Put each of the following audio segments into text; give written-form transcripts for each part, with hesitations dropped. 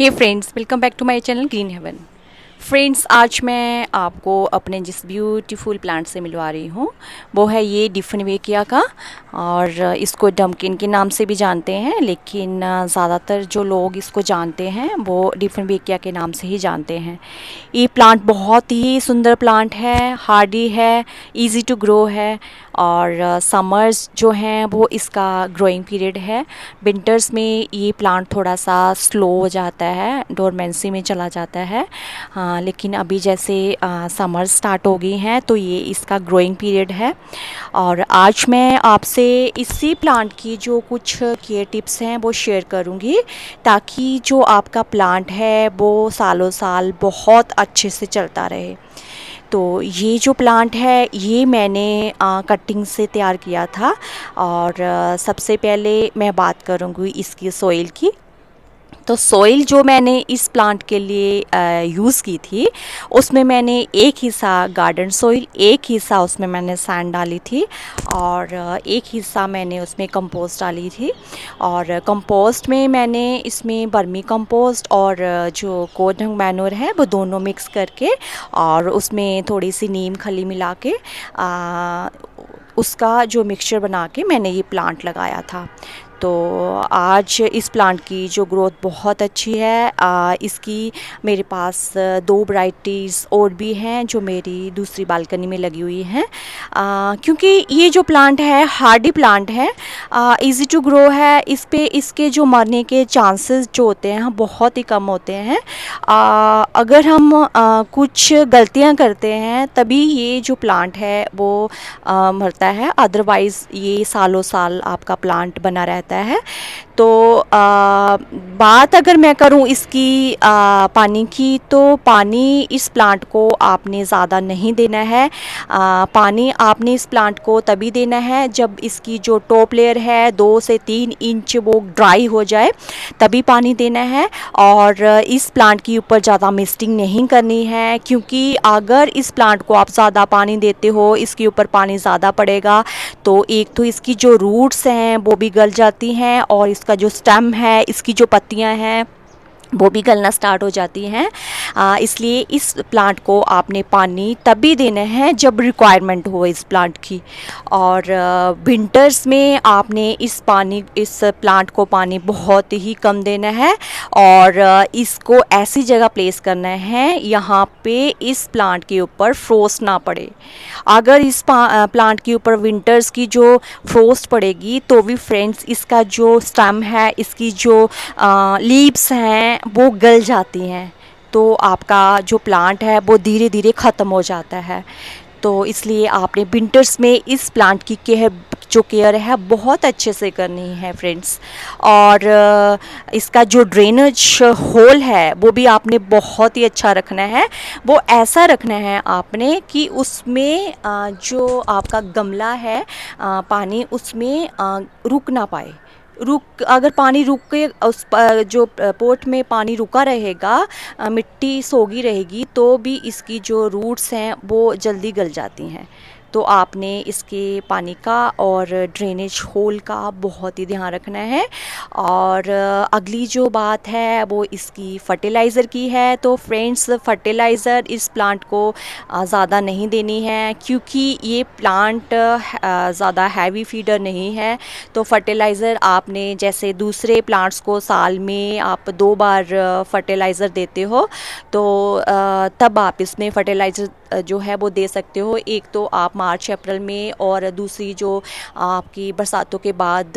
Hey friends, welcome back to my channel green heaven. Friends, आज मैं आपको अपने जिस ब्यूटीफुल प्लांट से मिलवा रही हूँ वो है ये डिफिनबेकिया का। और इसको डम्किन के नाम से भी जानते हैं, लेकिन ज़्यादातर जो लोग इसको जानते हैं वो डिफिनबेकिया के नाम से ही जानते हैं। ये प्लांट बहुत ही सुंदर प्लांट है, हार्डी है, इजी टू ग्रो है। और समर्स जो हैं वो इसका ग्रोइंग पीरियड है। विंटर्स में ये प्लांट थोड़ा सा स्लो हो जाता है, डोरमेंसी में चला जाता है। लेकिन अभी जैसे समर स्टार्ट हो गई हैं तो ये इसका ग्रोइंग पीरियड है। और आज मैं आपसे इसी प्लांट की जो कुछ केयर टिप्स हैं वो शेयर करूंगी, ताकि जो आपका प्लांट है वो सालों साल बहुत अच्छे से चलता रहे। तो ये जो प्लांट है ये मैंने कटिंग से तैयार किया था। और सबसे पहले मैं बात करूँगी इसकी सॉइल की। तो सॉइल जो मैंने इस प्लांट के लिए यूज़ की थी उसमें मैंने एक हिस्सा गार्डन सॉइल, एक हिस्सा उसमें मैंने सैंड डाली थी, और एक हिस्सा मैंने उसमें कंपोस्ट डाली थी। और कंपोस्ट में मैंने इसमें वर्मी कंपोस्ट और जो कोडंग मैन्योर है वो दोनों मिक्स करके, और उसमें थोड़ी सी नीम खली मिला के उसका जो मिक्सचर बना के मैंने ये प्लांट लगाया था। तो आज इस प्लांट की जो ग्रोथ बहुत अच्छी है। इसकी मेरे पास दो वैरायटीज़ और भी हैं जो मेरी दूसरी बालकनी में लगी हुई हैं। क्योंकि ये जो प्लांट है हार्डी प्लांट है, इजी टू ग्रो है। इस पे इसके जो मरने के चांसेस जो होते हैं बहुत ही कम होते हैं। अगर हम कुछ गलतियां करते हैं तभी ये जो प्लांट है वो मरता है, अदरवाइज़ ये सालों साल आपका प्लांट बना रहता है। तो बात अगर मैं करूं इसकी पानी की, तो पानी इस प्लांट को आपने ज़्यादा नहीं देना है। पानी आपने इस प्लांट को तभी देना है जब इसकी जो टॉप लेयर है 2 से 3 इंच वो ड्राई हो जाए, तभी पानी देना है। और इस प्लांट के ऊपर ज़्यादा मिस्टिंग नहीं करनी है, क्योंकि अगर इस प्लांट को आप ज़्यादा पानी देते हो, इसके ऊपर पानी ज़्यादा पड़ेगा तो एक तो इसकी जो रूट्स हैं वो भी गल जाती हैं, और इसका जो स्टेम है, इसकी जो पत्तियां हैं वो भी गलना स्टार्ट हो जाती हैं। इसलिए इस प्लांट को आपने पानी तभी देना है जब रिक्वायरमेंट हो इस प्लांट की। और विंटर्स में आपने इस प्लांट को पानी बहुत ही कम देना है, और इसको ऐसी जगह प्लेस करना है यहाँ पे इस प्लांट के ऊपर फ्रोस्ट ना पड़े। अगर इस प्लांट के ऊपर विंटर्स की जो फ्रोस्ट पड़ेगी तो भी फ्रेंड्स इसका जो स्टेम है, इसकी जो लीव्स हैं वो गल जाती हैं, तो आपका जो प्लांट है वो धीरे धीरे ख़त्म हो जाता है। तो इसलिए आपने विंटर्स में इस प्लांट की केयर है बहुत अच्छे से करनी है फ्रेंड्स। और इसका जो ड्रेनेज होल है वो भी आपने बहुत ही अच्छा रखना है। वो ऐसा रखना है आपने कि उसमें जो आपका गमला है पानी उसमें रुक ना पाए। अगर पानी रुक के जो पोट में पानी रुका रहेगा, मिट्टी सोगी रहेगी, तो भी इसकी जो रूट्स हैं वो जल्दी गल जाती हैं। तो आपने इसके पानी का और ड्रेनेज होल का बहुत ही ध्यान रखना है। और अगली जो बात है वो इसकी फर्टिलाइज़र की है। तो फ्रेंड्स, फर्टिलाइज़र इस प्लांट को ज़्यादा नहीं देनी है, क्योंकि ये प्लांट ज़्यादा हैवी फीडर नहीं है। तो फर्टिलाइज़र आपने जैसे दूसरे प्लांट्स को साल में आप 2 बार फर्टिलाइज़र देते हो, तो तब आप इसमें फर्टिलाइज़र जो है वो दे सकते हो। एक तो आप मार्च अप्रैल में, और दूसरी जो आपकी बरसातों के बाद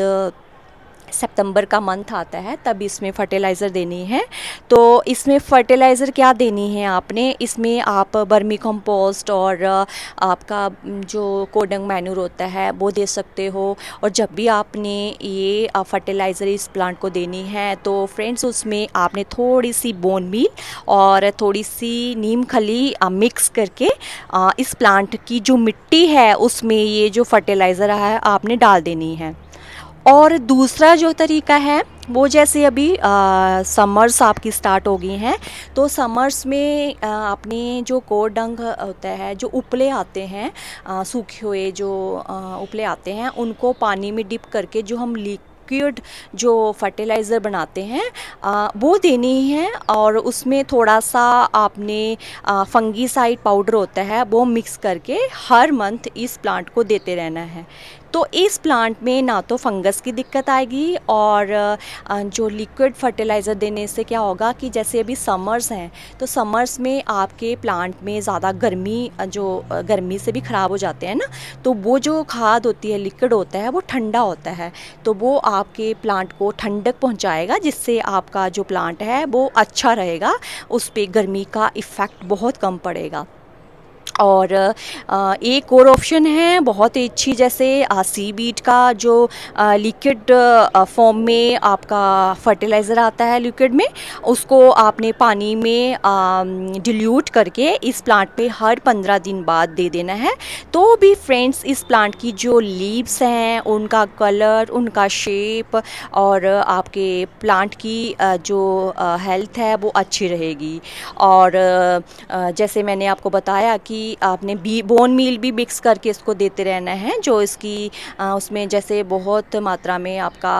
सितंबर का मंथ आता है तब इसमें फर्टिलाइज़र देनी है। तो इसमें फर्टिलाइज़र क्या देनी है आपने, इसमें आप वर्मी कंपोस्ट और आपका जो कोडंग मैन्योर होता है वो दे सकते हो। और जब भी आपने ये फर्टिलाइज़र इस प्लांट को देनी है तो फ्रेंड्स उसमें आपने थोड़ी सी बोन मील और थोड़ी सी नीम खली मिक्स करके इस प्लांट की जो मिट्टी है उसमें ये जो फर्टिलाइज़र है आपने डाल देनी है। और दूसरा जो तरीका है वो जैसे अभी समर्स आपकी स्टार्ट हो गई हैं, तो समर्स में आपने जो कोडंग होता है, जो उपले आते हैं सूखे हुए जो उपले आते हैं, उनको पानी में डिप करके जो हम लिक्विड जो फर्टिलाइज़र बनाते हैं वो देनी है, और उसमें थोड़ा सा आपने फंगीसाइड पाउडर होता है वो मिक्स करके हर मंथ इस प्लांट को देते रहना है। तो इस प्लांट में ना तो फंगस की दिक्कत आएगी, और जो लिक्विड फर्टिलाइज़र देने से क्या होगा कि जैसे अभी समर्स हैं, तो समर्स में आपके प्लांट में ज़्यादा गर्मी, जो गर्मी से भी ख़राब हो जाते हैं ना, तो वो जो खाद होती है, लिक्विड होता है, वो ठंडा होता है, तो वो आपके प्लांट को ठंडक पहुंचाएगा, जिससे आपका जो प्लांट है वो अच्छा रहेगा, उस पर गर्मी का इफ़ेक्ट बहुत कम पड़ेगा। और एक और ऑप्शन है बहुत ही अच्छी, जैसे सीवीड का जो लिक्विड फॉर्म में आपका फर्टिलाइज़र आता है लिक्विड में, उसको आपने पानी में डिल्यूट करके इस प्लांट पे हर 15 दिन बाद दे देना है। तो भी फ्रेंड्स इस प्लांट की जो लीव्स हैं, उनका कलर, उनका शेप और आपके प्लांट की जो हेल्थ है वो अच्छी रहेगी। और जैसे मैंने आपको बताया कि आपने बोन मील भी मिक्स करके इसको देते रहना है, जो इसकी उसमें जैसे बहुत मात्रा में आपका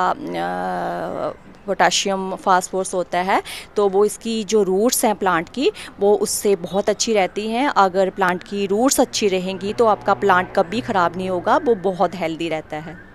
पोटाशियम फास्फोरस होता है, तो वो इसकी जो रूट्स हैं प्लांट की, वो उससे बहुत अच्छी रहती हैं। अगर प्लांट की रूट्स अच्छी रहेंगी तो आपका प्लांट कभी ख़राब नहीं होगा, वो बहुत हेल्दी रहता है।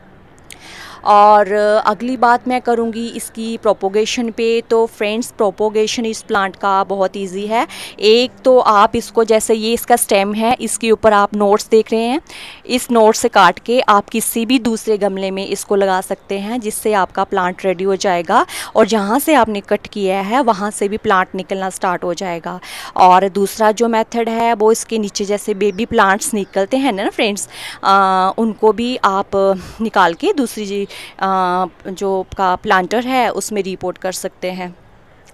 और अगली बात मैं करूँगी इसकी प्रोपोगेशन पे। तो फ्रेंड्स, प्रोपोगेशन इस प्लांट का बहुत इजी है। एक तो आप इसको, जैसे ये इसका स्टेम है, इसके ऊपर आप नोट्स देख रहे हैं, इस नोट से काट के आप किसी भी दूसरे गमले में इसको लगा सकते हैं, जिससे आपका प्लांट रेडी हो जाएगा, और जहाँ से आपने कट किया है वहाँ से भी प्लांट निकलना स्टार्ट हो जाएगा। और दूसरा जो मेथड है वो इसके नीचे जैसे बेबी प्लांट्स निकलते हैं ना फ्रेंड्स, उनको भी आप निकाल के दूसरी जो का प्लांटर है उसमें रिपोर्ट कर सकते हैं।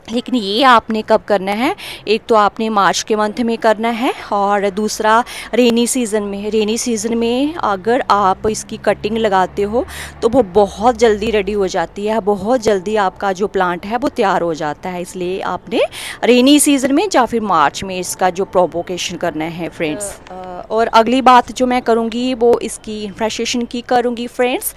लेकिन ये आपने कब करना है, एक तो आपने मार्च के मंथ में करना है, और दूसरा रेनी सीज़न में। रेनी सीज़न में अगर आप इसकी कटिंग लगाते हो तो वो बहुत जल्दी रेडी हो जाती है, बहुत जल्दी आपका जो प्लांट है वो तैयार हो जाता है। इसलिए आपने रेनी सीज़न में या फिर मार्च में इसका जो प्रोपोगेशन करना है फ्रेंड्स। और अगली बात जो मैं करूँगी वो इसकी इन्फ्रेस्टेशन की करूँगी फ्रेंड्स।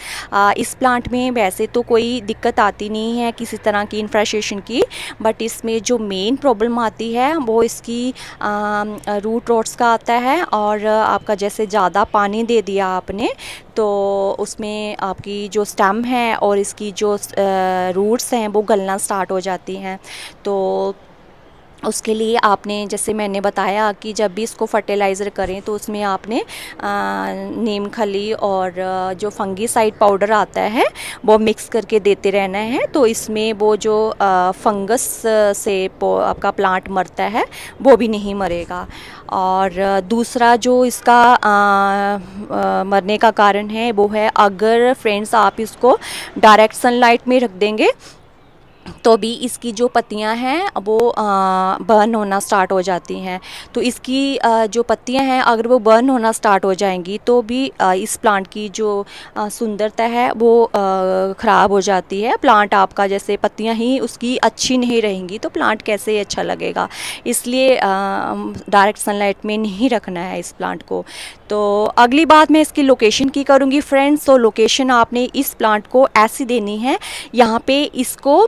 इस प्लांट में वैसे तो कोई दिक्कत आती नहीं है किसी तरह की इन्फ्रेस्टेशन की, बट इसमें जो मेन प्रॉब्लम आती है वो इसकी रूट रॉट्स का आता है। और आपका जैसे ज़्यादा पानी दे दिया आपने, तो उसमें आपकी जो स्टेम है और इसकी जो रूट्स हैं वो गलना स्टार्ट हो जाती हैं। तो उसके लिए आपने, जैसे मैंने बताया कि जब भी इसको फर्टिलाइज़र करें तो उसमें आपने नीम खली और जो फंगीसाइड पाउडर आता है वो मिक्स करके देते रहना है। तो इसमें वो जो फंगस से आपका प्लांट मरता है वो भी नहीं मरेगा। और दूसरा जो इसका मरने का कारण है वो है, अगर फ्रेंड्स आप इसको डायरेक्ट सनलाइट में रख देंगे तो भी इसकी जो पत्तियां हैं वो बर्न होना स्टार्ट हो जाती हैं। तो इसकी जो पत्तियां हैं अगर वो बर्न होना स्टार्ट हो जाएंगी तो भी इस प्लांट की जो सुंदरता है वो ख़राब हो जाती है। प्लांट आपका, जैसे पत्तियां ही उसकी अच्छी नहीं रहेंगी तो प्लांट कैसे अच्छा लगेगा। इसलिए डायरेक्ट सनलाइट में नहीं रखना है इस प्लांट को। तो अगली बात मैं इसकी लोकेशन की करूँगी फ्रेंड्स। तो लोकेशन आपने इस प्लांट को ऐसी देनी है, यहाँ पे इसको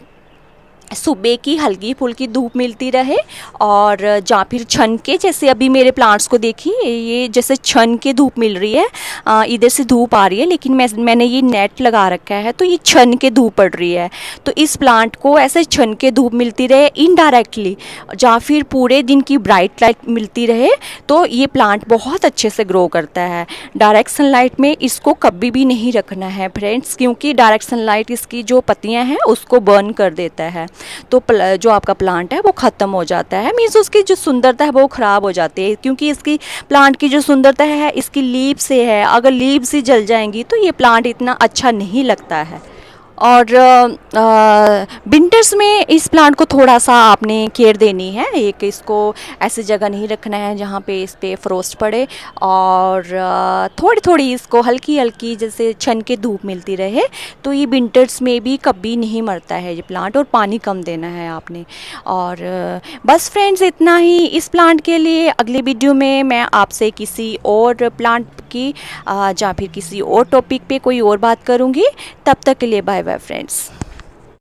सुबह की हल्की फुल्की धूप मिलती रहे, और या फिर छन के, जैसे अभी मेरे प्लांट्स को देखिए, ये जैसे छन के धूप मिल रही है, इधर से धूप आ रही है, लेकिन मैंने ये नेट लगा रखा है तो ये छन के धूप पड़ रही है। तो इस प्लांट को ऐसे छन के धूप मिलती रहे इनडायरेक्टली, या फिर पूरे दिन की ब्राइट लाइट मिलती रहे, तो ये प्लांट बहुत अच्छे से ग्रो करता है। डायरेक्ट सनलाइट में इसको कभी भी नहीं रखना है फ्रेंड्स, क्योंकि डायरेक्ट सनलाइट इसकी जो पत्तियां हैं उसको बर्न कर देता है, तो जो आपका प्लांट है वो ख़त्म हो जाता है, मीन्स उसकी जो सुंदरता है वो ख़राब हो जाती है। क्योंकि इसकी प्लांट की जो सुंदरता है इसकी लीव से है, अगर लीव से जल जाएंगी तो ये प्लांट इतना अच्छा नहीं लगता है। और विंटर्स में इस प्लांट को थोड़ा सा आपने केयर देनी है। एक, इसको ऐसी जगह नहीं रखना है जहाँ पे इस पे फ्रोस्ट पड़े, और थोड़ी थोड़ी इसको हल्की हल्की जैसे छन के धूप मिलती रहे, तो ये विंटर्स में भी कभी नहीं मरता है ये प्लांट। और पानी कम देना है आपने। और बस फ्रेंड्स, इतना ही इस प्लांट के लिए। अगले वीडियो में मैं आपसे किसी और प्लांट की या फिर किसी और टॉपिक पे कोई और बात करूँगी। तब तक के लिए बाय बाय। Bye friends.